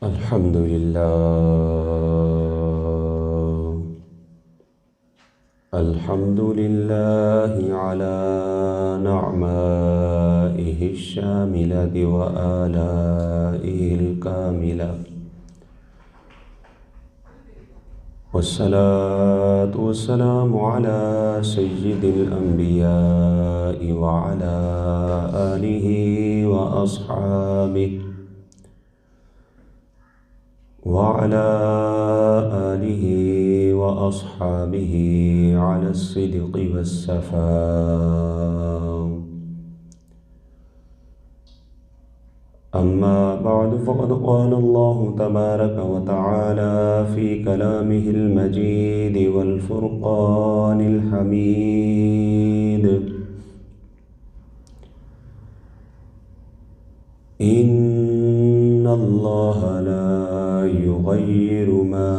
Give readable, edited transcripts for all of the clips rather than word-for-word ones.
الحمد لله الحمد لله على نعمائه الشاملة وآلائه الكاملة، والصلاة والسلام على سيد الأنبياء وعلى آله وأصحابه على الصدق والصفاء. أما بعد، فقد قال الله تبارك وتعالى في كلامه المجيد والفرقان الحميد: إن الله لا يغير ما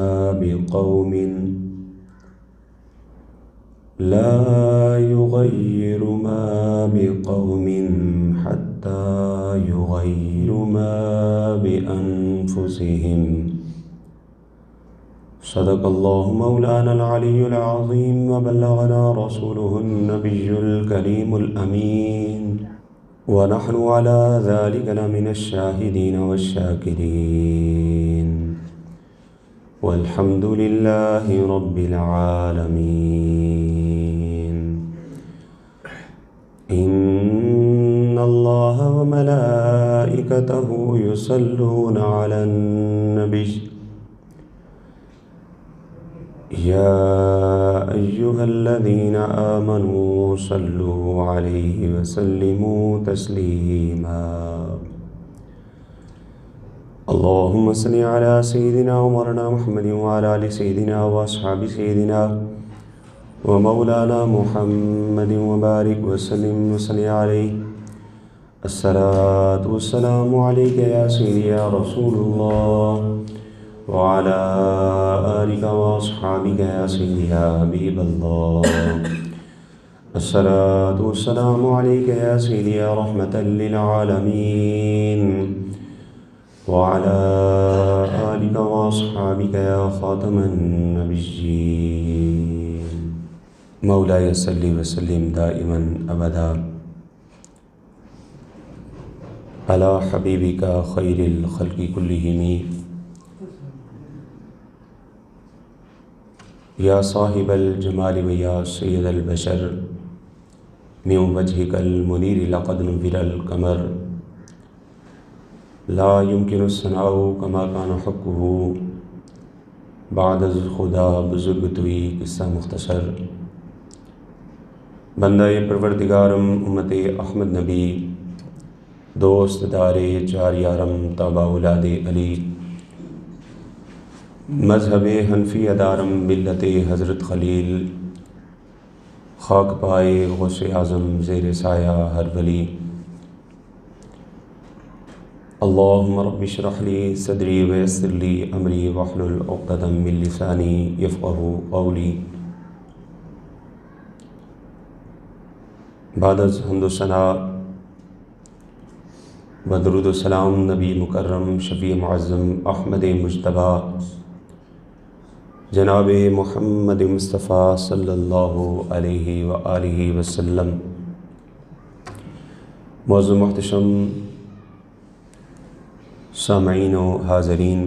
بقوم حتى يغيروا ما بأنفسهم. صدق الله مولانا العلي العظيم، وبلغنا رسوله النبي الكريم الأمين، ونحن على ذلك لمن الشاهدين والشاكرين، والحمد لله رب العالمين. إن الله وملائكته يصلون على النبي، يا أيها الذين آمنوا صلوا عليه وسلموا تسليما. اللهم صل على سيدنا ومولانا محمد وعلى آل سيدنا وأصحاب سيدنا ومولانا محمد وبارك وسلم وصل عليه. الصلاة والسلام عليك يا سيدي يا رسول الله، وعلى آلك وأصحابك يا سيدي يا حبيب الله. الصلاة والسلام عليك يا سيدي يا رحمة للعالمين، وعلى آلك وأصحابك يا خاتم النبيين. مولاي صل وسلم دائما أبدا على حبيبك خير الخلق كلهم، یا صاحب الجمال ویا سید البشر، من وجهك المنیر لقد نور القمر، لا يمكن الثناء كما كان حقه بعد خدا بزرگ توی. قصہ مختصر. بندہ پروردگارم امت احمد نبی، دوست دار چار یارم تابع اولاد علی، مذہب حنفی ادارم ملت حضرت خلیل، خاک پائے غوث اعظم زیر سایہ ہر ولی. اللہم رب اشرح لی صدری ویسر لی امری واحلل عقدۃ من لسانی یفقہوا قولی. بعد از حمد و ثنا و درود و سلام نبی مکرم شفیع معظم احمد مجتبیٰ جناب محمد مصطفیٰ صلی اللہ علیہ وآلہ وسلم. معزز محتشم سامعین و حاضرین،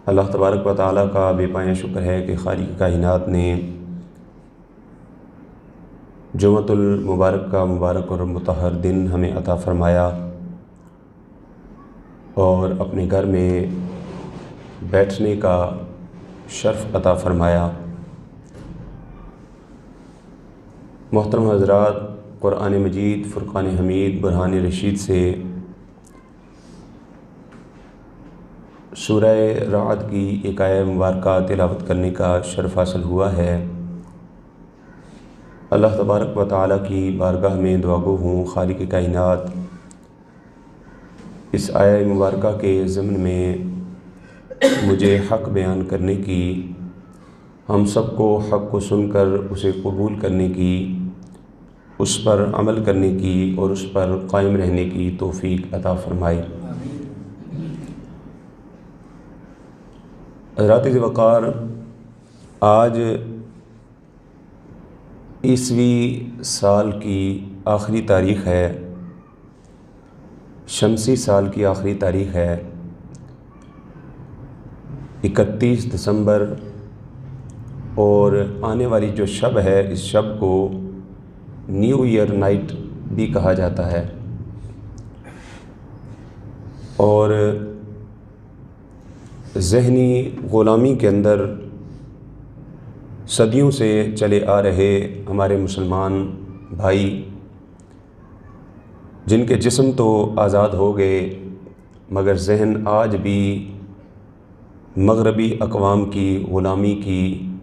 اللہ تبارک و تعالیٰ کا بے پایہ شکر ہے کہ خالق کائنات نے جمعۃ المبارک کا مبارک اور مطہر دن ہمیں عطا فرمایا اور اپنے گھر میں بیٹھنے کا شرف عطا فرمایا. محترم حضرات، قرآن مجید فرقان حمید برہان رشید سے سورہ رعد کی ایک آیہ مبارکہ تلاوت کرنے کا شرف حاصل ہوا ہے. اللہ تبارک و تعالیٰ کی بارگاہ میں دعا گو ہوں خالق کائنات اس آیہ مبارکہ کے ضمن میں مجھے حق بیان کرنے کی، ہم سب کو حق کو سن کر اسے قبول کرنے کی، اس پر عمل کرنے کی اور اس پر قائم رہنے کی توفیق عطا فرمائے. حضرات وقار، آج عیسوی سال کی آخری تاریخ ہے، شمسی سال کی آخری تاریخ ہے 31 دسمبر، اور آنے والی جو شب ہے اس شب کو نیو ایئر نائٹ بھی کہا جاتا ہے، اور ذہنی غلامی کے اندر صدیوں سے چلے آ رہے ہمارے مسلمان بھائی، جن کے جسم تو آزاد ہو گئے مگر ذہن آج بھی مغربی اقوام کی غلامی کی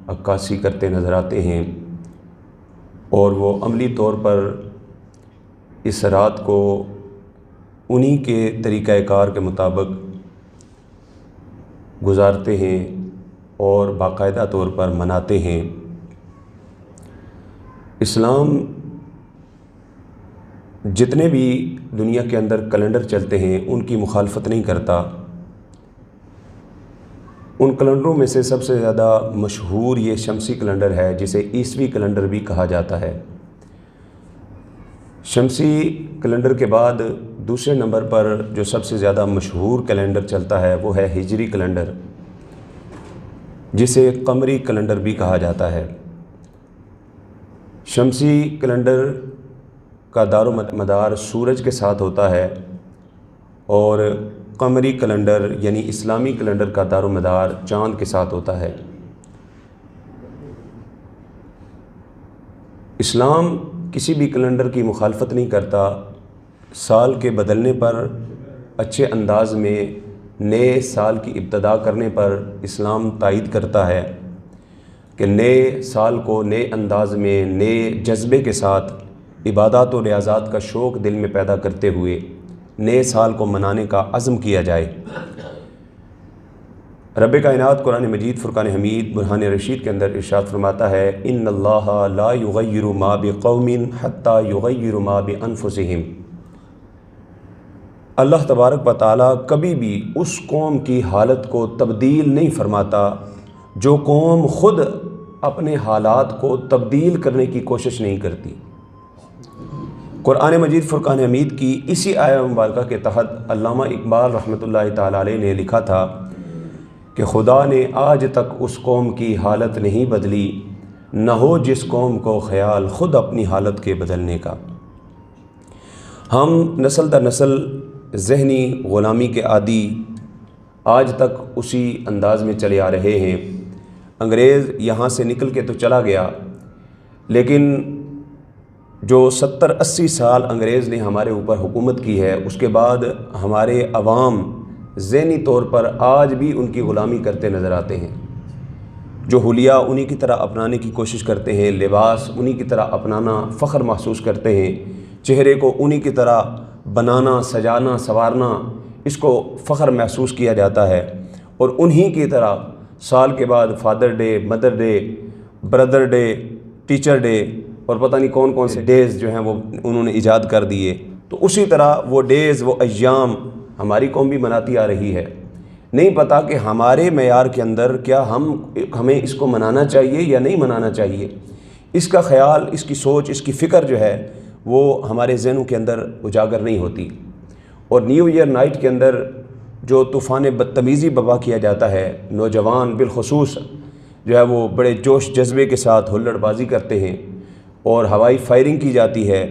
عکاسی کرتے نظر آتے ہیں، اور وہ عملی طور پر اس رات کو انہی کے طریقہ کار کے مطابق گزارتے ہیں اور باقاعدہ طور پر مناتے ہیں۔ اسلام جتنے بھی دنیا کے اندر کیلنڈر چلتے ہیں ان کی مخالفت نہیں کرتا۔ ان کیلنڈروں میں سے سب سے زیادہ مشہور یہ شمسی کیلنڈر ہے، جسے عیسوی کیلنڈر بھی کہا جاتا ہے۔ شمسی کیلنڈر کے بعد دوسرے نمبر پر جو سب سے زیادہ مشہور کیلنڈر چلتا ہے وہ ہے ہجری کیلنڈر، جسے قمری کیلنڈر بھی کہا جاتا ہے۔ شمسی کیلنڈر کا دار و مدار سورج کے ساتھ ہوتا ہے، اور قمری کیلنڈر یعنی اسلامی کیلنڈر کا دار و مدار چاند کے ساتھ ہوتا ہے۔ اسلام کسی بھی کیلنڈر کی مخالفت نہیں کرتا۔ سال کے بدلنے پر اچھے انداز میں نئے سال کی ابتدا کرنے پر اسلام تائید کرتا ہے کہ نئے سال کو نئے انداز میں نئے جذبے کے ساتھ عبادات و ریاضات کا شوق دل میں پیدا کرتے ہوئے نئے سال کو منانے کا عزم کیا جائے۔ رب کائنات قرآن مجید فرقان حمید برہان رشید کے اندر ارشاد فرماتا ہے، ان اللہ لا یغیر ما بقوم حتی یغیروا ما بانفسہم۔ اللہ تبارک و تعالیٰ کبھی بھی اس قوم کی حالت کو تبدیل نہیں فرماتا جو قوم خود اپنے حالات کو تبدیل کرنے کی کوشش نہیں کرتی۔ قرآن مجید فرقان حمید کی اسی آیہ مبارکہ کے تحت علامہ اقبال رحمۃ اللہ تعالیٰ علیہ نے لکھا تھا کہ خدا نے آج تک اس قوم کی حالت نہیں بدلی، نہ ہو جس قوم کو خیال خود اپنی حالت کے بدلنے کا۔ ہم نسل در نسل ذہنی غلامی کے عادی آج تک اسی انداز میں چلے آ رہے ہیں۔ انگریز یہاں سے نکل کے تو چلا گیا، لیکن جو 70-80 سال انگریز نے ہمارے اوپر حکومت کی ہے، اس کے بعد ہمارے عوام ذہنی طور پر آج بھی ان کی غلامی کرتے نظر آتے ہیں۔ جو حلیہ انہی کی طرح اپنانے کی کوشش کرتے ہیں، لباس انہی کی طرح اپنانا فخر محسوس کرتے ہیں، چہرے کو انہی کی طرح بنانا، سجانا، سنوارنا اس کو فخر محسوس کیا جاتا ہے، اور انہی کی طرح سال کے بعد father day, mother day, brother day, teacher day اور پتہ نہیں کون کون سے ڈیز جو ہیں وہ انہوں نے ایجاد کر دیے۔ تو اسی طرح وہ ڈیز، وہ ایام ہماری قوم بھی مناتی آ رہی ہے۔ نہیں پتہ کہ ہمارے معیار کے اندر کیا ہمیں اس کو منانا چاہیے یا نہیں منانا چاہیے۔ اس کا خیال، اس کی سوچ، اس کی فکر جو ہے وہ ہمارے ذہنوں کے اندر اجاگر نہیں ہوتی۔ اور نیو ایئر نائٹ کے اندر جو طوفان بدتمیزی برپا کیا جاتا ہے، نوجوان بالخصوص جو ہے وہ بڑے جوش جذبے کے ساتھ ہلڑ بازی کرتے ہیں، اور ہوائی فائرنگ کی جاتی ہے،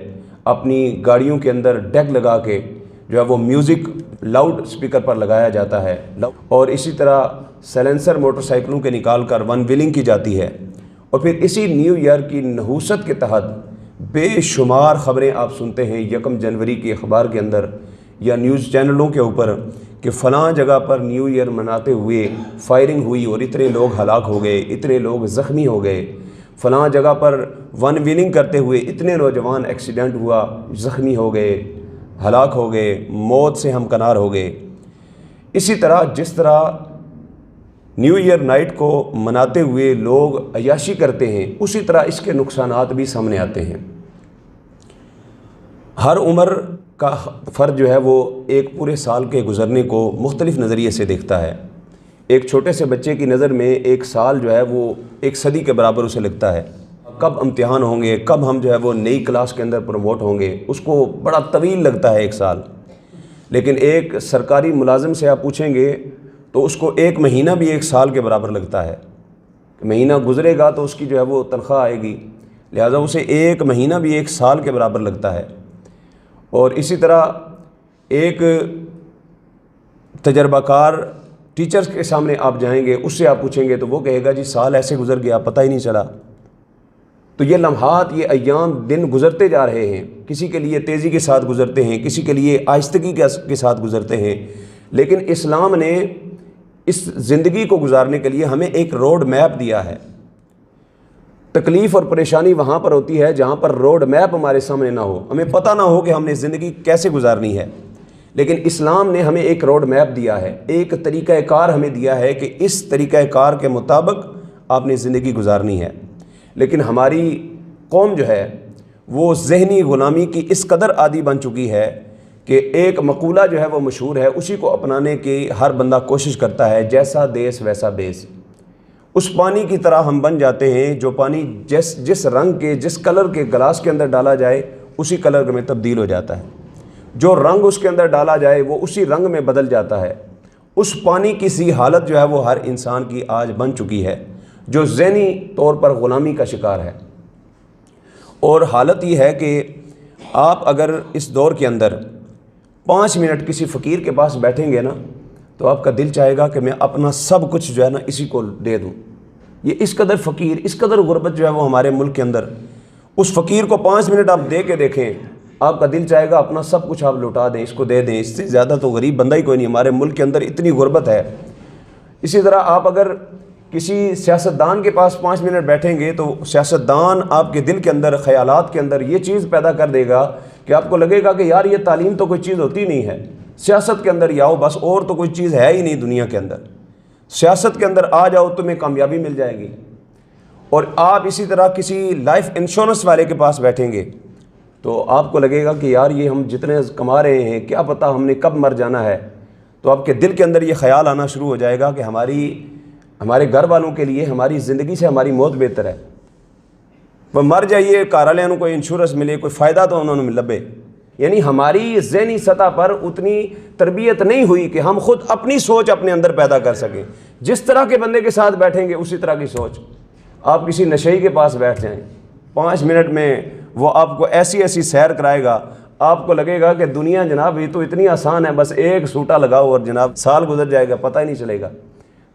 اپنی گاڑیوں کے اندر ڈیک لگا کے جو ہے وہ میوزک لاؤڈ سپیکر پر لگایا جاتا ہے، اور اسی طرح سیلنسر موٹر سائیکلوں کے نکال کر ون ویلنگ کی جاتی ہے۔ اور پھر اسی نیو ایئر کی نحوست کے تحت بے شمار خبریں آپ سنتے ہیں 1 جنوری کی اخبار کے اندر یا نیوز چینلوں کے اوپر کہ فلاں جگہ پر نیو ایئر مناتے ہوئے فائرنگ ہوئی اور اتنے لوگ ہلاک ہو گئے، اتنے لوگ زخمی ہو گئے، فلاں جگہ پر ون ویلنگ کرتے ہوئے اتنے نوجوان ایکسیڈنٹ ہوا، زخمی ہو گئے، ہلاک ہو گئے، موت سے ہمکنار ہو گئے۔ اسی طرح جس طرح نیو ایئر نائٹ کو مناتے ہوئے لوگ عیاشی کرتے ہیں، اسی طرح اس کے نقصانات بھی سامنے آتے ہیں۔ ہر عمر کا فرد جو ہے وہ ایک پورے سال کے گزرنے کو مختلف نظریے سے دیکھتا ہے۔ ایک چھوٹے سے بچے کی نظر میں ایک سال جو ہے وہ ایک صدی کے برابر اسے لگتا ہے. کب امتحان ہوں گے, کب ہم جو ہے وہ نئی کلاس کے اندر پروموٹ ہوں گے, اس کو بڑا طویل لگتا ہے ایک سال. لیکن ایک سرکاری ملازم سے آپ پوچھیں گے تو اس کو ایک مہینہ بھی ایک سال کے برابر لگتا ہے. مہینہ گزرے گا تو اس کی جو ہے وہ تنخواہ آئے گی, لہٰذا اسے ایک مہینہ بھی ایک سال کے برابر لگتا ہے. اور اسی طرح ایک تجربہ کار ٹیچرز کے سامنے آپ جائیں گے, اس سے آپ پوچھیں گے تو وہ کہے گا جی سال ایسے گزر گیا پتہ ہی نہیں چلا. تو یہ لمحات, یہ ایام, دن گزرتے جا رہے ہیں. کسی کے لیے تیزی کے ساتھ گزرتے ہیں, کسی کے لیے آہستگی کے ساتھ گزرتے ہیں. لیکن اسلام نے اس زندگی کو گزارنے کے لیے ہمیں ایک روڈ میپ دیا ہے. تکلیف اور پریشانی وہاں پر ہوتی ہے جہاں پر روڈ میپ ہمارے سامنے نہ ہو, ہمیں پتہ نہ ہو کہ ہم نے زندگی کیسے گزارنی ہے. لیکن اسلام نے ہمیں ایک روڈ میپ دیا ہے, ایک طریقہ کار ہمیں دیا ہے کہ اس طریقہ کار کے مطابق آپ نے زندگی گزارنی ہے. لیکن ہماری قوم جو ہے وہ ذہنی غلامی کی اس قدر عادی بن چکی ہے کہ ایک مقولہ جو ہے وہ مشہور ہے, اسی کو اپنانے کی ہر بندہ کوشش کرتا ہے, جیسا دیس ویسا بیس. اس پانی کی طرح ہم بن جاتے ہیں جو پانی جس رنگ کے, جس کلر کے گلاس کے اندر ڈالا جائے اسی کلر میں تبدیل ہو جاتا ہے. جو رنگ اس کے اندر ڈالا جائے وہ اسی رنگ میں بدل جاتا ہے. اس پانی کی سی حالت جو ہے وہ ہر انسان کی آج بن چکی ہے جو ذہنی طور پر غلامی کا شکار ہے. اور حالت یہ ہے کہ آپ اگر اس دور کے اندر 5 منٹ کسی فقیر کے پاس بیٹھیں گے نا تو آپ کا دل چاہے گا کہ میں اپنا سب کچھ جو ہے نا اسی کو دے دوں. یہ اس قدر فقیر, اس قدر غربت جو ہے وہ ہمارے ملک کے اندر, اس فقیر کو 5 منٹ آپ دے کے دیکھیں, آپ کا دل چاہے گا اپنا سب کچھ آپ لوٹا دیں, اس کو دے دیں. اس سے زیادہ تو غریب بندہ ہی کوئی نہیں, ہمارے ملک کے اندر اتنی غربت ہے. اسی طرح آپ اگر کسی سیاستدان کے پاس 5 منٹ بیٹھیں گے تو سیاستدان آپ کے دل کے اندر, خیالات کے اندر یہ چیز پیدا کر دے گا کہ آپ کو لگے گا کہ یار یہ تعلیم تو کوئی چیز ہوتی نہیں ہے, سیاست کے اندر آؤ بس, اور تو کوئی چیز ہے ہی نہیں دنیا کے اندر. سیاست کے اندر آ جاؤ تمہیں کامیابی مل جائے گی. اور آپ اسی طرح کسی لائف انشورنس والے کے پاس بیٹھیں گے تو آپ کو لگے گا کہ یار یہ ہم جتنے کما رہے ہیں کیا پتہ ہم نے کب مر جانا ہے. تو آپ کے دل کے اندر یہ خیال آنا شروع ہو جائے گا کہ ہمارے گھر والوں کے لیے ہماری زندگی سے ہماری موت بہتر ہے. وہ مر جائیے, گھر والوں کو انشورنس ملے, کوئی فائدہ تو انہوں نے لبے. یعنی ہماری ذہنی سطح پر اتنی تربیت نہیں ہوئی کہ ہم خود اپنی سوچ اپنے اندر پیدا کر سکیں. جس طرح کے بندے کے ساتھ بیٹھیں گے اسی طرح کی سوچ. آپ کسی نشئی کے پاس بیٹھ جائیں, 5 منٹ میں وہ آپ کو ایسی ایسی سیر کرائے گا, آپ کو لگے گا کہ دنیا جناب یہ تو اتنی آسان ہے, بس ایک سوٹا لگاؤ اور جناب سال گزر جائے گا, پتہ ہی نہیں چلے گا.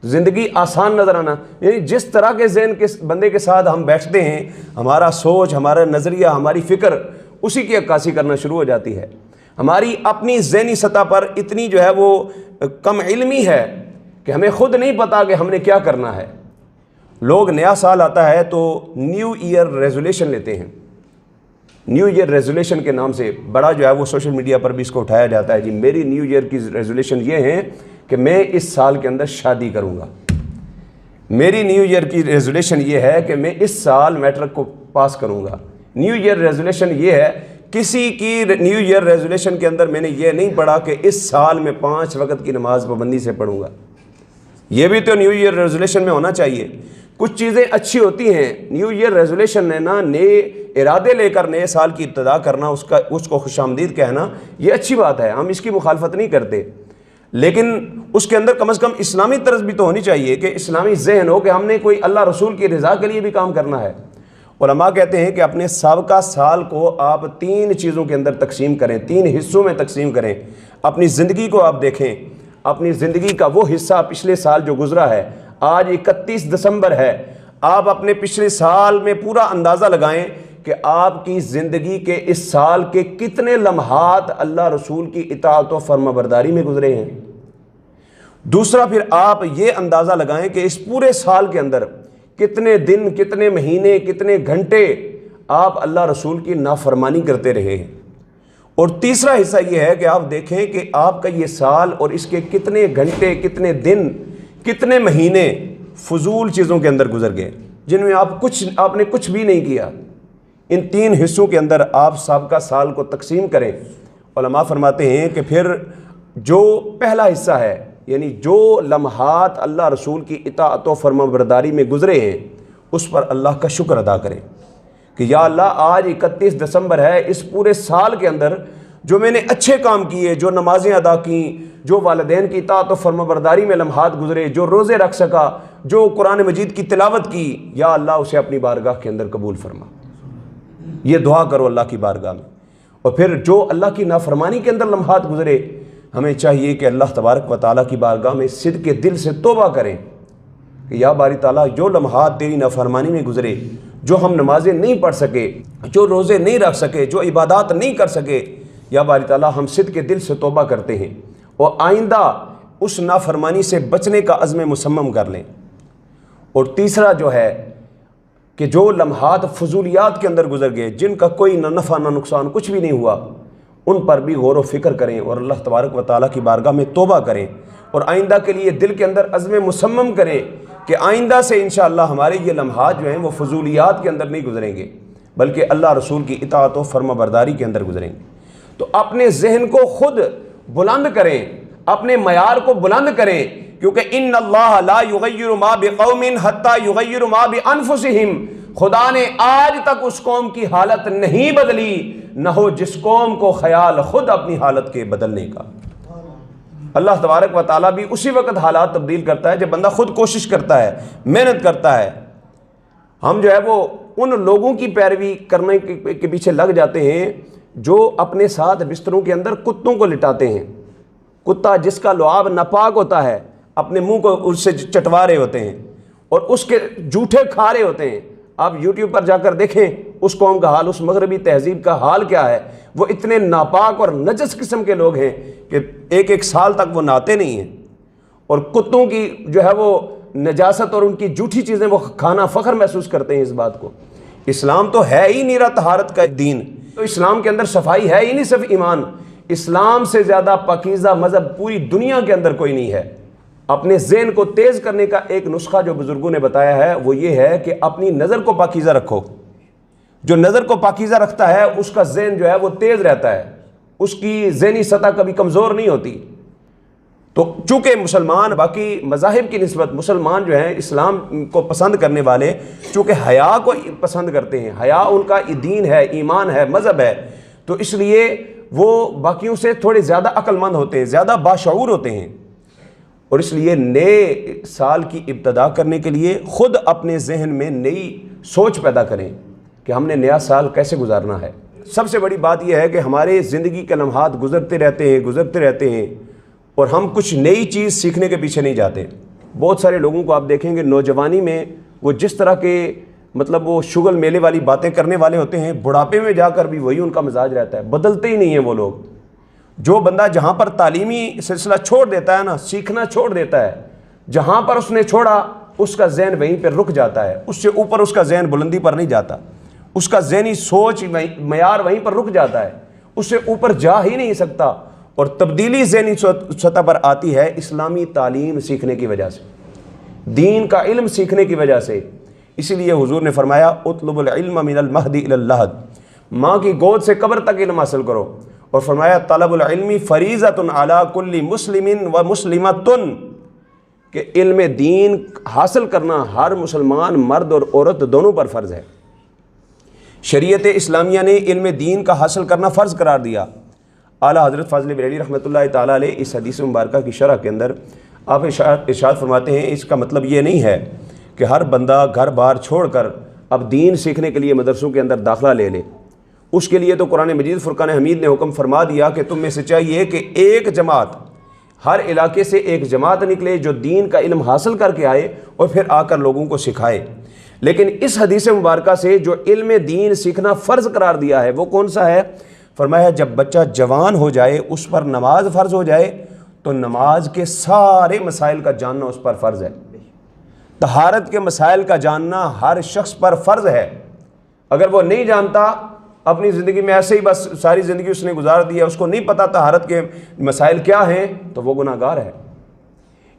زندگی آسان نظر آنا, یعنی جس طرح کے ذہن کے بندے کے ساتھ ہم بیٹھتے ہیں ہمارا سوچ, ہمارا نظریہ, ہماری فکر اسی کی عکاسی کرنا شروع ہو جاتی ہے. ہماری اپنی ذہنی سطح پر اتنی جو ہے وہ کم علمی ہے کہ ہمیں خود نہیں پتا کہ ہم نے کیا کرنا ہے. لوگ نیا سال آتا ہے تو نیو ایئر ریزولیشن لیتے ہیں. نیو ایئر ریزولیشن کے نام سے بڑا جو ہے وہ سوشل میڈیا پر بھی اس کو اٹھایا جاتا ہے. جی میری نیو ایئر کی ریزولیشن یہ ہے کہ میں اس سال کے اندر شادی کروں گا. میری نیو ایئر کی ریزولیشن یہ ہے کہ میں اس سال میٹرک کو پاس کروں گا. نیو ایئر ریزولیشن یہ ہے, کسی کی نیو ایئر ریزولیشن کے اندر میں نے یہ نہیں پڑھا کہ اس سال میں 5 وقت کی نماز پابندی سے پڑھوں گا. یہ بھی تو نیو ایئر ریزولیشن میں ہونا چاہیے. کچھ چیزیں اچھی ہوتی ہیں. نیو ایئر ریزولیشن نے نا نئے ارادے لے کر نئے سال کی ابتدا کرنا, اس کو خوش آمدید کہنا, یہ اچھی بات ہے, ہم اس کی مخالفت نہیں کرتے. لیکن اس کے اندر کم از کم اسلامی طرز بھی تو ہونی چاہیے کہ اسلامی ذہن ہو کہ ہم نے کوئی اللہ رسول کی رضا کے لیے بھی کام کرنا ہے. علماء کہتے ہیں کہ اپنے سابقہ سال کو آپ 3 چیزوں کے اندر تقسیم کریں, 3 حصوں میں تقسیم کریں. اپنی زندگی کو آپ دیکھیں, اپنی زندگی کا وہ حصہ پچھلے سال جو گزرا ہے, آج 31 دسمبر ہے, آپ اپنے پچھلے سال میں پورا اندازہ لگائیں کہ آپ کی زندگی کے اس سال کے کتنے لمحات اللہ رسول کی اطاعت و فرما برداری میں گزرے ہیں. دوسرا پھر آپ یہ اندازہ لگائیں کہ اس پورے سال کے اندر کتنے دن, کتنے مہینے, کتنے گھنٹے آپ اللہ رسول کی نافرمانی کرتے رہے ہیں. اور تیسرا حصہ یہ ہے کہ آپ دیکھیں کہ آپ کا یہ سال اور اس کے کتنے گھنٹے, کتنے دن, کتنے مہینے فضول چیزوں کے اندر گزر گئے جن میں آپ نے کچھ بھی نہیں کیا. ان 3 حصوں کے اندر آپ سابقہ سال کو تقسیم کریں. علماء فرماتے ہیں کہ پھر جو پہلا حصہ ہے یعنی جو لمحات اللہ رسول کی اطاعت و فرمانبرداری میں گزرے ہیں اس پر اللہ کا شکر ادا کریں کہ یا اللہ آج 31 دسمبر ہے، اس پورے سال کے اندر جو میں نے اچھے کام کیے، جو نمازیں ادا کیں، جو والدین کی اطاعت و فرمانبرداری میں لمحات گزرے، جو روزے رکھ سکا، جو قرآن مجید کی تلاوت کی، یا اللہ اسے اپنی بارگاہ کے اندر قبول فرما۔ یہ دعا کرو اللہ کی بارگاہ میں۔ اور پھر جو اللہ کی نافرمانی کے اندر لمحات گزرے، ہمیں چاہیے کہ اللہ تبارک و تعالیٰ کی بارگاہ میں صدق کے دل سے توبہ کریں کہ یا باری تعالیٰ جو لمحات تیری نافرمانی میں گزرے، جو ہم نمازیں نہیں پڑھ سکے، جو روزے نہیں رکھ سکے، جو عبادات نہیں کر سکے، یا باری تعالیٰ ہم صدق کے دل سے توبہ کرتے ہیں اور آئندہ اس نافرمانی سے بچنے کا عزم مصمم کر لیں۔ اور تیسرا جو ہے کہ جو لمحات فضولیات کے اندر گزر گئے، جن کا کوئی نہ نفع نہ نقصان کچھ بھی نہیں ہوا، ان پر بھی غور و فکر کریں اور اللہ تبارک و تعالیٰ کی بارگاہ میں توبہ کریں اور آئندہ کے لیے دل کے اندر عزم مصمم کریں کہ آئندہ سے انشاءاللہ ہمارے یہ لمحات جو ہیں وہ فضولیات کے اندر نہیں گزریں گے بلکہ اللہ رسول کی اطاعت و فرمانبرداری کے اندر گزریں گے۔ تو اپنے ذہن کو خود بلند کریں، اپنے معیار کو بلند کریں، کیونکہ ان اللہ لا یغیر ما بقوم حتی یغیر ما بانفسہم، خدا نے آج تک اس قوم کی حالت نہیں بدلی نہ ہو جس قوم کو خیال خود اپنی حالت کے بدلنے کا۔ اللہ تبارک و تعالیٰ بھی اسی وقت حالات تبدیل کرتا ہے جب بندہ خود کوشش کرتا ہے، محنت کرتا ہے۔ ہم جو ہے وہ ان لوگوں کی پیروی کرنے کے پیچھے لگ جاتے ہیں جو اپنے ساتھ بستروں کے اندر کتوں کو لٹاتے ہیں۔ کتا جس کا لعاب ناپاک ہوتا ہے اپنے منہ کو اس سے چٹوا رہے ہوتے ہیں اور اس کے جھوٹے کھا رہے ہوتے ہیں۔ آپ یوٹیوب پر جا کر دیکھیں اس قوم کا حال، اس مغربی تہذیب کا حال کیا ہے۔ وہ اتنے ناپاک اور نجس قسم کے لوگ ہیں کہ ایک سال تک وہ نہاتے نہیں ہیں، اور کتوں کی جو ہے وہ نجاست اور ان کی جھوٹی چیزیں وہ کھانا فخر محسوس کرتے ہیں اس بات کو۔ اسلام تو ہے ہی نیرا طہارت کا دین، تو اسلام کے اندر صفائی ہے ہی نہیں، صرف ایمان۔ اسلام سے زیادہ پاکیزہ مذہب پوری دنیا کے اندر کوئی نہیں ہے۔ اپنے ذہن کو تیز کرنے کا ایک نسخہ جو بزرگوں نے بتایا ہے وہ یہ ہے کہ اپنی نظر کو پاکیزہ رکھو۔ جو نظر کو پاکیزہ رکھتا ہے اس کا ذہن جو ہے وہ تیز رہتا ہے، اس کی ذہنی سطح کبھی کمزور نہیں ہوتی۔ تو چونکہ مسلمان باقی مذاہب کی نسبت، مسلمان جو ہیں اسلام کو پسند کرنے والے چونکہ حیا کو پسند کرتے ہیں، حیا ان کا دین ہے، ایمان ہے، مذہب ہے، تو اس لیے وہ باقیوں سے تھوڑے زیادہ عقل مند ہوتے ہیں، زیادہ باشعور ہوتے ہیں۔ اور اس لیے نئے سال کی ابتدا کرنے کے لیے خود اپنے ذہن میں نئی سوچ پیدا کریں کہ ہم نے نیا سال کیسے گزارنا ہے۔ سب سے بڑی بات یہ ہے کہ ہمارے زندگی کے لمحات گزرتے رہتے ہیں اور ہم کچھ نئی چیز سیکھنے کے پیچھے نہیں جاتے۔ بہت سارے لوگوں کو آپ دیکھیں گے نوجوانی میں وہ جس طرح کے وہ شغل میلے والی باتیں کرنے والے ہوتے ہیں، بڑھاپے میں جا کر بھی وہی ان کا مزاج رہتا ہے، بدلتے ہی نہیں ہیں وہ لوگ۔ جو بندہ جہاں پر تعلیمی سلسلہ چھوڑ دیتا ہے نا، سیکھنا چھوڑ دیتا ہے، جہاں پر اس نے چھوڑا اس کا ذہن وہیں پہ رک جاتا ہے، اس سے اوپر اس کا ذہن بلندی پر نہیں جاتا، اس کا ذہنی سوچ معیار وہیں پر رک جاتا ہے، اس سے اوپر جا ہی نہیں سکتا۔ اور تبدیلی ذہنی سطح پر آتی ہے اسلامی تعلیم سیکھنے کی وجہ سے، دین کا علم سیکھنے کی وجہ سے۔ اسی لیے حضور نے فرمایا اطلب العلم من المہد الی اللحد، ماں کی گود سے قبر تک علم حاصل کرو، اور فرمایا طلب العلم فریضۃ علی کل مسلم و مسلمۃ، کہ علم دین حاصل کرنا ہر مسلمان مرد اور عورت دونوں پر فرض ہے۔ شریعت اسلامیہ نے علم دین کا حاصل کرنا فرض قرار دیا۔ اعلیٰ حضرت فاضل بریلوی رحمۃ اللہ تعالیٰ علیہ اس حدیث مبارکہ کی شرح کے اندر آپ ارشاد فرماتے ہیں اس کا مطلب یہ نہیں ہے کہ ہر بندہ گھر بار چھوڑ کر اب دین سیکھنے کے لیے مدرسوں کے اندر داخلہ لے لے۔ اس کے لیے تو قرآن مجید فرقان حمید نے حکم فرما دیا کہ تم میں سے چاہیے کہ ایک جماعت، ہر علاقے سے ایک جماعت نکلے جو دین کا علم حاصل کر کے آئے اور پھر آ کر لوگوں کو سکھائے۔ لیکن اس حدیث مبارکہ سے جو علم دین سیکھنا فرض قرار دیا ہے وہ کون سا ہے؟ فرمایا جب بچہ جوان ہو جائے، اس پر نماز فرض ہو جائے، تو نماز کے سارے مسائل کا جاننا اس پر فرض ہے۔ طہارت کے مسائل کا جاننا ہر شخص پر فرض ہے۔ اگر وہ نہیں جانتا، اپنی زندگی میں ایسے ہی بس ساری زندگی اس نے گزار دیا، اس کو نہیں پتہ طہارت کے مسائل کیا ہیں، تو وہ گناہ گار ہے۔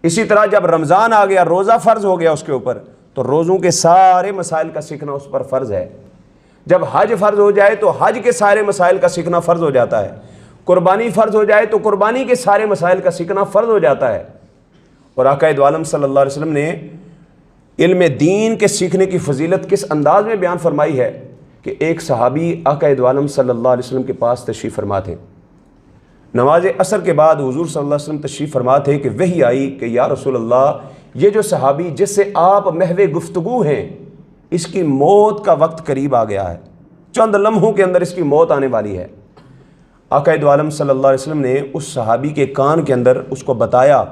اسی طرح جب رمضان آ گیا، روزہ فرض ہو گیا اس کے اوپر، تو روزوں کے سارے مسائل کا سیکھنا اس پر فرض ہے۔ جب حج فرض ہو جائے تو حج کے سارے مسائل کا سیکھنا فرض ہو جاتا ہے۔ قربانی فرض ہو جائے تو قربانی کے سارے مسائل کا سیکھنا فرض ہو جاتا ہے۔ اور آقا دو عالم صلی اللہ علیہ وسلم نے علم دین کے سیکھنے کی فضیلت کس انداز میں بیان فرمائی ہے کہ ایک صحابی آقا دو عالم صلی اللہ علیہ وسلم کے پاس تشریف فرما تھے۔ نماز عصر کے بعد حضور صلی اللہ علیہ وسلم تشریف فرما تھے کہ وحی آئی کہ یا رسول اللہ، یہ جو صحابی جس سے آپ محو گفتگو ہیں، اس کی موت کا وقت قریب آ گیا ہے، چند لمحوں کے اندر اس کی موت آنے والی ہے۔ آقا دو عالم صلی اللہ علیہ وسلم نے اس صحابی کے کان کے اندر اس کو بتایا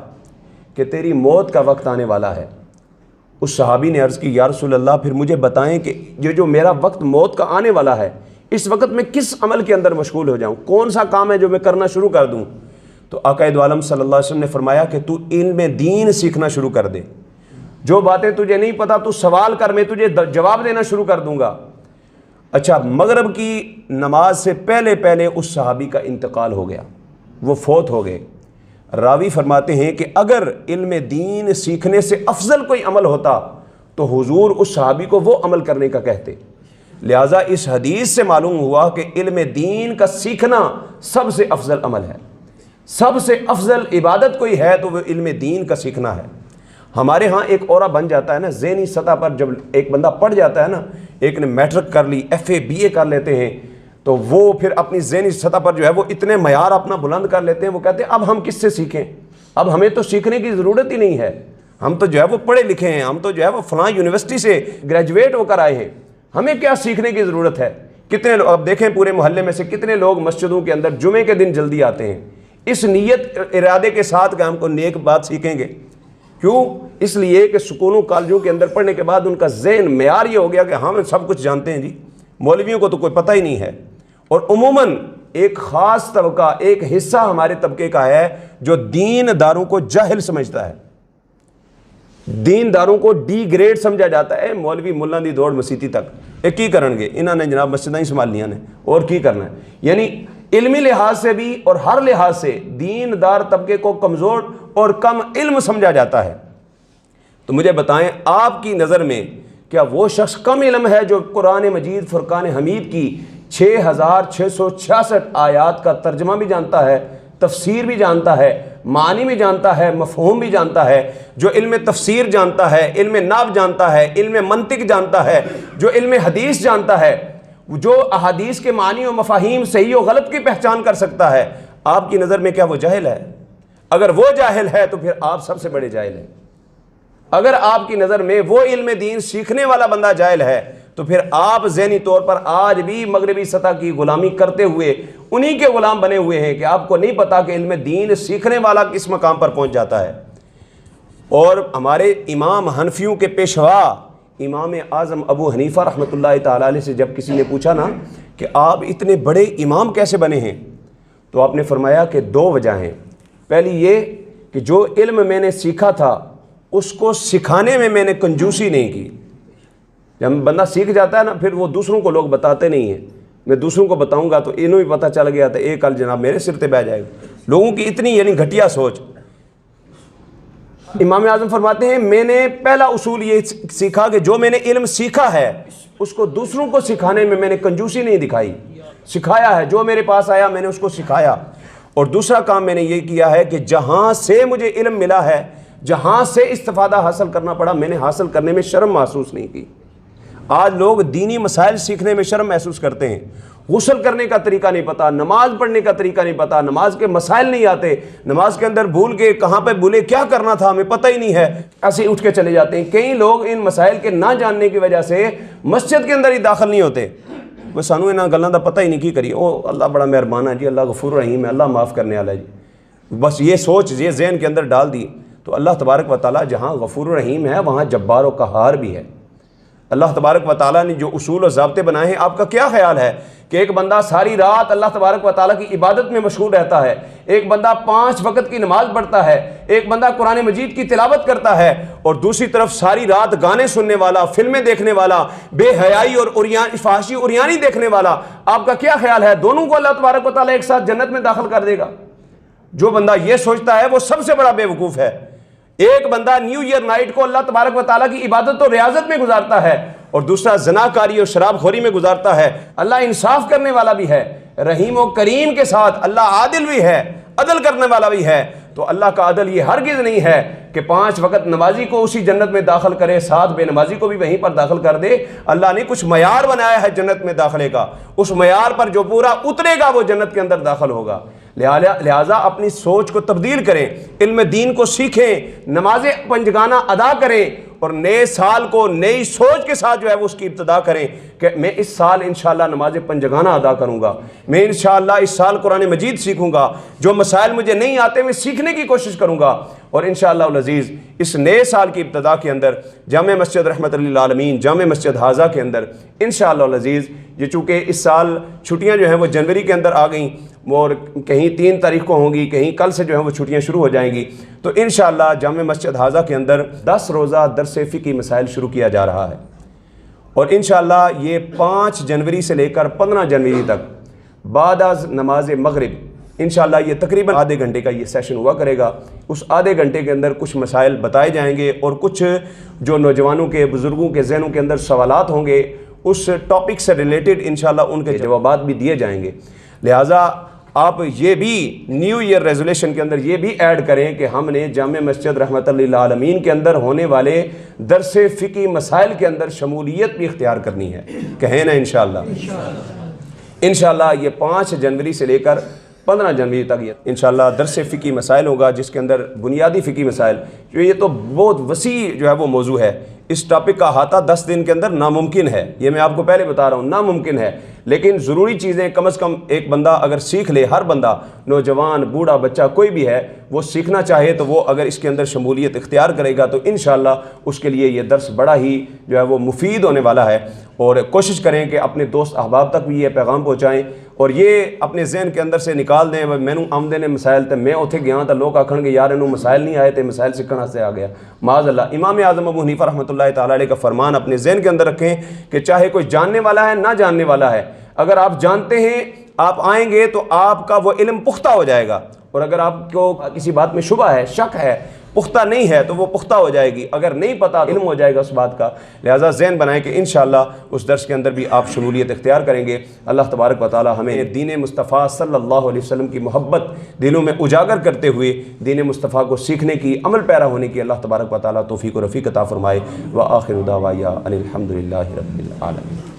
کہ تیری موت کا وقت آنے والا ہے۔ اس صحابی نے عرض کی یا رسول اللہ، پھر مجھے بتائیں کہ یہ جو میرا وقت موت کا آنے والا ہے، اس وقت میں کس عمل کے اندر مشغول ہو جاؤں، کون سا کام ہے جو میں کرنا شروع کر دوں؟ تو آقا دو عالم صلی اللہ علیہ وسلم نے فرمایا کہ تو علم دین سیکھنا شروع کر دے، جو باتیں تجھے نہیں پتہ تو سوال کر، میں تجھے جواب دینا شروع کر دوں گا۔ اچھا، مغرب کی نماز سے پہلے پہلے اس صحابی کا انتقال ہو گیا، وہ فوت ہو گئے۔ راوی فرماتے ہیں کہ اگر علم دین سیکھنے سے افضل کوئی عمل ہوتا تو حضور اس صحابی کو وہ عمل کرنے کا کہتے۔ لہٰذا اس حدیث سے معلوم ہوا کہ علم دین کا سیکھنا سب سے افضل عمل ہے، سب سے افضل عبادت کوئی ہے تو وہ علم دین کا سیکھنا ہے۔ ہمارے ہاں ایک اورا بن جاتا ہے نا ذہنی سطح پر، جب ایک بندہ پڑھ جاتا ہے نا، ایک نے میٹرک کر لی، ایف اے بی اے کر لیتے ہیں، تو وہ پھر اپنی ذہنی سطح پر جو ہے وہ اتنے معیار اپنا بلند کر لیتے ہیں، وہ کہتے ہیں اب ہم کس سے سیکھیں، اب ہمیں تو سیکھنے کی ضرورت ہی نہیں ہے، ہم تو جو ہے وہ پڑھے لکھے ہیں، ہم تو جو ہے وہ فلاں یونیورسٹی سے گریجویٹ ہو کر آئے ہیں، ہمیں کیا سیکھنے کی ضرورت ہے۔ کتنے لوگ اب دیکھیں پورے محلے میں سے کتنے لوگ مسجدوں کے اندر جمعے کے دن جلدی آتے ہیں، اس نیت ارادے کے ساتھ کہ ہم کو نیک بات سیکھیں گے۔ کیوں؟ اس لیے کہ سکولوں کالجوں کے اندر پڑھنے کے بعد ان کا ذہن معیار یہ ہو گیا کہ ہم سب کچھ جانتے ہیں جی، مولویوں کو تو کوئی پتہ ہی نہیں ہے۔ اور عموماً ایک خاص طبقہ، ایک حصہ ہمارے طبقے کا ہے جو دین داروں کو جاہل سمجھتا ہے، دین داروں کو ڈی گریڈ سمجھا جاتا ہے۔ مولوی ملہ دی دوڑ مسیتی تک ایک کی کرن گے، انہوں نے جناب مسجدیں ہی سنبھال لیاں نے، اور کی کرنا ہے۔ یعنی علمی لحاظ سے بھی اور ہر لحاظ سے دین دار طبقے کو کمزور اور کم علم سمجھا جاتا ہے۔ تو مجھے بتائیں آپ کی نظر میں کیا وہ شخص کم علم ہے جو قرآن مجید فرقان حمید کی 6666 آیات کا ترجمہ بھی جانتا ہے، تفسیر بھی جانتا ہے، معنی بھی جانتا ہے، مفہوم بھی جانتا ہے، جو علم تفسیر جانتا ہے، علم نحو جانتا ہے، علم منطق جانتا ہے، جو علم حدیث جانتا ہے، جو احادیث کے معنی و مفاہیم صحیح و غلط کی پہچان کر سکتا ہے؟ آپ کی نظر میں کیا وہ جاہل ہے؟ اگر وہ جاہل ہے تو پھر آپ سب سے بڑے جاہل ہیں۔ اگر آپ کی نظر میں وہ علم دین سیکھنے والا بندہ جاہل ہے تو پھر آپ ذہنی طور پر آج بھی مغربی سطح کی غلامی کرتے ہوئے انہی کے غلام بنے ہوئے ہیں کہ آپ کو نہیں پتا کہ علم دین سیکھنے والا کس مقام پر پہنچ جاتا ہے۔ اور ہمارے امام حنفیوں کے پیشوا امام اعظم ابو حنیفہ رحمۃ اللہ تعالیٰ علیہ سے جب کسی نے پوچھا نا کہ آپ اتنے بڑے امام کیسے بنے ہیں، تو آپ نے فرمایا کہ دو وجہ ہیں۔ پہلی یہ کہ جو علم میں نے سیکھا تھا اس کو سکھانے میں نے کنجوسی نہیں کی۔ جب بندہ سیکھ جاتا ہے نا پھر وہ دوسروں کو لوگ بتاتے نہیں ہیں، میں دوسروں کو بتاؤں گا تو انہوں بھی پتہ چل گیا تو ایک کل جناب میرے سر پہ بہ جائے گا۔ لوگوں کی اتنی یعنی گھٹیا سوچ۔ امام اعظم فرماتے ہیں میں نے پہلا اصول یہ سیکھا کہ جو میں نے علم سیکھا ہے اس کو دوسروں کو سکھانے میں نے کنجوسی نہیں دکھائی، سکھایا ہے، جو میرے پاس آیا میں نے اس کو سکھایا۔ اور دوسرا کام میں نے یہ کیا ہے کہ جہاں سے مجھے علم ملا ہے، جہاں سے استفادہ حاصل کرنا پڑا، میں نے حاصل کرنے میں شرم محسوس نہیں کی۔ آج لوگ دینی مسائل سیکھنے میں شرم محسوس کرتے ہیں، غسل کرنے کا طریقہ نہیں پتا، نماز پڑھنے کا طریقہ نہیں پتا، نماز کے مسائل نہیں آتے، نماز کے اندر بھول کے کہاں پہ بھولے کیا کرنا تھا ہمیں پتہ ہی نہیں ہے، ایسے اٹھ کے چلے جاتے ہیں۔ کئی لوگ ان مسائل کے نہ جاننے کی وجہ سے مسجد کے اندر ہی داخل نہیں ہوتے، وہ سانو انہاں گلاں دا پتہ ہی نہیں کی کریے، او اللہ بڑا مہربان ہے جی، اللہ غفور رحیم ہے، اللہ معاف کرنے والا ہے جی، بس یہ سوچ یہ ذہن کے اندر ڈال دی تو اللہ تبارک و تعالیٰ جہاں غفور رحیم ہے وہاں جبار و قہار بھی ہے۔ اللہ تبارک و تعالیٰ نے جو اصول و ضابطے بنائے ہیں، آپ کا کیا خیال ہے کہ ایک بندہ ساری رات اللہ تبارک و تعالیٰ کی عبادت میں مشغول رہتا ہے، ایک بندہ 5 وقت کی نماز پڑھتا ہے، ایک بندہ قرآن مجید کی تلاوت کرتا ہے، اور دوسری طرف ساری رات گانے سننے والا، فلمیں دیکھنے والا، بے حیائی اور فحاشی عریانی دیکھنے والا، آپ کا کیا خیال ہے دونوں کو اللہ تبارک و تعالیٰ ایک ساتھ جنت میں داخل کر دے گا؟ جو بندہ یہ سوچتا ہے وہ سب سے بڑا بے وقوف ہے۔ ایک بندہ نیو ایئر نائٹ کو اللہ تبارک و تعالیٰ کی عبادت و ریاضت میں گزارتا ہے اور دوسرا زناکاری اور شراب خوری میں گزارتا ہے۔ اللہ انصاف کرنے والا بھی ہے، رحیم و کریم کے ساتھ اللہ عادل بھی ہے، عدل کرنے والا بھی ہے۔ تو اللہ کا عدل یہ ہرگز نہیں ہے کہ 5 وقت نمازی کو اسی جنت میں داخل کرے، 7 بے نمازی کو بھی وہیں پر داخل کر دے۔ اللہ نے کچھ معیار بنایا ہے جنت میں داخلے کا، اس معیار پر جو پورا اترے گا وہ جنت کے اندر داخل ہوگا۔ لہٰذا اپنی سوچ کو تبدیل کریں، علم دین کو سیکھیں، نمازیں پنجگانہ ادا کریں، اور نئے سال کو نئی سوچ کے ساتھ جو ہے وہ اس کی ابتدا کریں کہ میں اس سال انشاءاللہ نماز پنجگانہ ادا کروں گا، میں انشاءاللہ اس سال قرآن مجید سیکھوں گا، جو مسائل مجھے نہیں آتے میں سیکھنے کی کوشش کروں گا، اور انشاءاللہ العزیز اس نئے سال کی ابتدا کے اندر جامع مسجد رحمت للعالمین جامع مسجد حاضہ کے اندر انشاءاللہ العزیز، یہ چونکہ اس سال چھٹیاں جو ہیں وہ جنوری کے اندر آ گئیں، اور کہیں 3 تاریخ کو ہوں گی، کہیں کل سے جو ہیں وہ چھٹیاں شروع ہو جائیں گی، تو انشاءاللہ جامع مسجد حاضہ کے اندر 10 روزہ درس فقہی مسائل شروع کیا جا رہا ہے، اور انشاءاللہ یہ 5 جنوری سے لے کر 15 جنوری تک بعد از نماز مغرب انشاءاللہ یہ تقریباً آدھے گھنٹے کا یہ سیشن ہوا کرے گا۔ اس آدھے گھنٹے کے اندر کچھ مسائل بتائے جائیں گے، اور کچھ جو نوجوانوں کے بزرگوں کے ذہنوں کے اندر سوالات ہوں گے اس ٹاپک سے ریلیٹڈ انشاءاللہ ان کے جوابات بھی دیے جائیں گے۔ لہٰذا آپ یہ بھی نیو ایئر ریزولیشن کے اندر یہ بھی ایڈ کریں کہ ہم نے جامع مسجد رحمت للعالمین کے اندر ہونے والے درس فقہی مسائل کے اندر شمولیت بھی اختیار کرنی ہے، کہیں نا انشاءاللہ۔ انشاءاللہ یہ 5 جنوری سے لے کر 15 جنوری تک یہ انشاءاللہ درس فقہی مسائل ہوگا، جس کے اندر بنیادی فقہی مسائل، جو یہ تو بہت وسیع جو ہے وہ موضوع ہے، اس ٹاپک کا احاطہ 10 دن کے اندر ناممکن ہے، یہ میں آپ کو پہلے بتا رہا ہوں ناممکن ہے، لیکن ضروری چیزیں کم از کم ایک بندہ اگر سیکھ لے، ہر بندہ نوجوان بوڑھا بچہ کوئی بھی ہے وہ سیکھنا چاہے تو وہ اگر اس کے اندر شمولیت اختیار کرے گا تو انشاءاللہ اس کے لیے یہ درس بڑا ہی جو ہے وہ مفید ہونے والا ہے، اور کوشش کریں کہ اپنے دوست احباب تک بھی یہ پیغام پہنچائیں، اور یہ اپنے ذہن کے اندر سے نکال دیں مینوں آمدے نے مسائل تے میں اتنے گیا تو لوگ آکھن گے یار انہوں مسائل نہیں آئے تے مسائل سیکھنا سے آ گیا، معاذ اللہ۔ امام اعظم ابو حنیفہ رحمۃ اللہ تعالیٰ علیہ کا فرمان اپنے ذہن کے اندر رکھیں کہ چاہے کوئی جاننے والا ہے نہ جاننے والا ہے، اگر آپ جانتے ہیں آپ آئیں گے تو آپ کا وہ علم پختہ ہو جائے گا، اور اگر آپ کو کسی بات میں شبہ ہے، شک ہے، پختہ نہیں ہے تو وہ پختہ ہو جائے گی، اگر نہیں پتہ علم ہو جائے گا اس بات کا۔ لہٰذا ذہن بنائیں کہ انشاءاللہ اس درس کے اندر بھی آپ شمولیت اختیار کریں گے۔ اللہ تبارک و تعالی ہمیں دین مصطفیٰ صلی اللہ علیہ وسلم کی محبت دلوں میں اجاگر کرتے ہوئے دین مصطفیٰ کو سیکھنے کی، عمل پیرا ہونے کی اللہ تبارک و تعالی توفیق و رفیق عطا فرمائے۔ وآخر دعوایا ان الحمد للہ رب العالمین۔